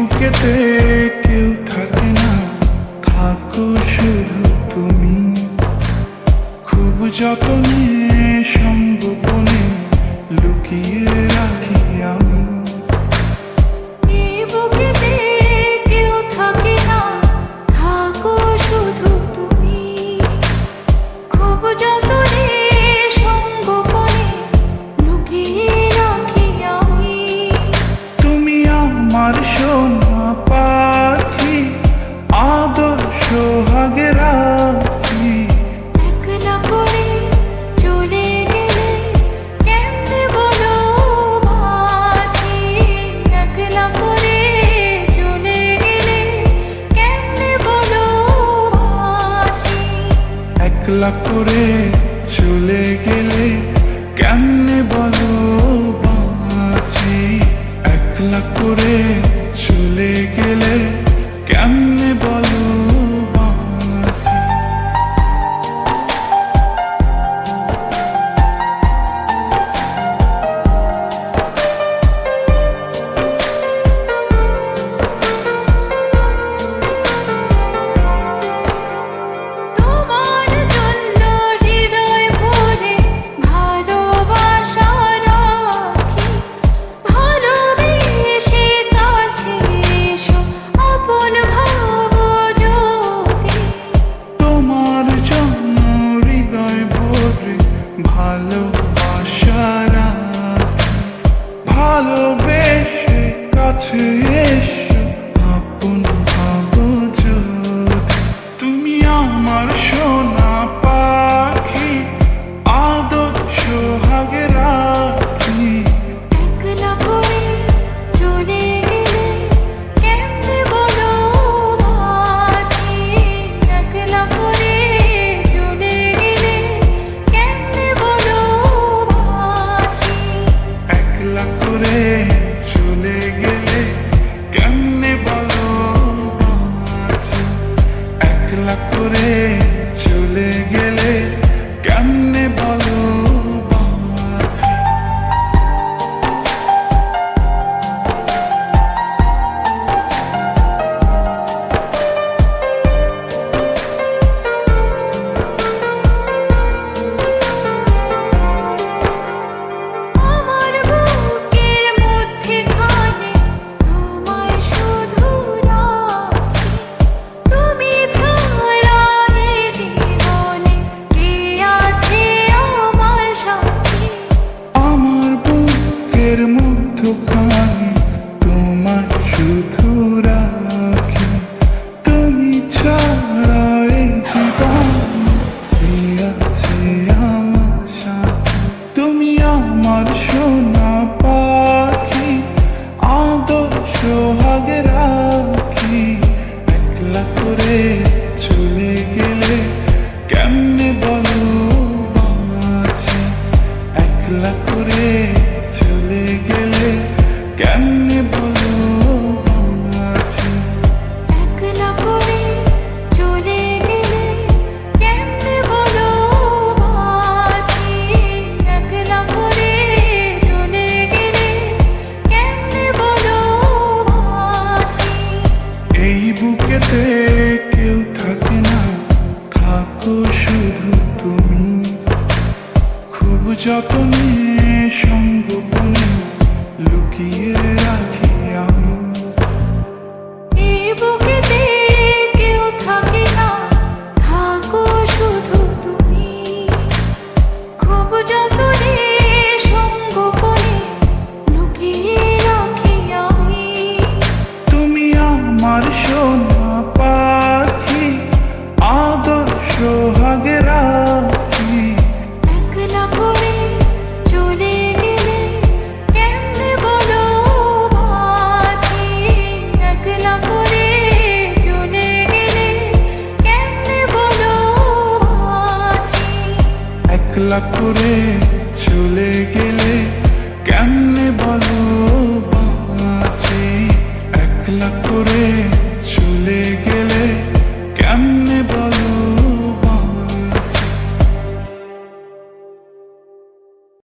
বুকেতে কেউ থাকে না, থাকো শুধু তুমি। খুব যতনে সঙ্গোপনে লুকিয়ে রাখি আমি। এই বুকেতে কেউ থাকে না, থাকো শুধু তুমি। খুব যতনে সঙ্গোপনে লুকিয়ে রাখি আমি। তুমি আমার সোনা পাখি, আদর সোহাগে রাখি। একলা করে চলে গেলে কেমনে বলো বাঁচি। একলা করে চলে গেলে কেমনে বলো বাঁচি। একলা করে চলে গেলে কেমনে বলো বাঁচি। একলা করে চলে গেলে কেমনে বলো বাঁচি। তোমার জন্য হৃদয় ভরে ভালোবাসা রাখি। ভালোবেসে কাছে এসো, আপন ভাবো যদি। তোমার জন্য হৃদয় ভরে ভালোবাসা রাখি। ভালোবেসে কাছে এসো, আপন ভাবো যদি। তুমি আমার সোনা পাখি, আদর সোহাগে রাখি। একলা করে চলে গেলে কেমনে বলো বাঁচি। একলা করে চলে গেলে কেমনে বলো বাঁচি। একলা করে চলে গেলে কেমনে বলো বাঁচি। একলা করে চলে গেলে কেমনে বলো বাঁচি। আমার বুকের মধ্যেখানে তোমায় শুধু রাখি। তুমি ছাড়া এই জীবনে কে আছে আমার সাথী। আমার বুকের মধ্যখানে তোমায় শুধু রাখি। তুমি ছাড়া এই জীবনে কে আছে আমার সাথে। তুমি আমার সোনা পাখি, আদর সোহাগে রাখি। একলা করে চলে গেলে কেমনে বলো বাঁচি। একলা করে চলে গেলে কেমনে বলো বাঁচি। একলা করে চলে গেলে কেমনে বলো বাঁচি। একলা করে চলে গেলে কেমনে বলো বাঁচি। এই বুকেতে কেউ থাকে না, থাকো শুধু তুমি। খুব যতনে সঙ্গোপনে লুকিয়ে রাখি আমি। এই বুকেতে কেউ থাকে না, থাকো শুধু তুমি। খুব যতনে সঙ্গোপনে লুকিয়ে রাখি আমি। তুমি আমার সোনা পাখি, আদর সোহাগে রাখি। একলা করে চলে গেলে কেমনে বলো বাঁচি। একলা করে চলে গেলে কেমনে বলো বাঁচি। একলা করে চলে গেলে কেমনে বলো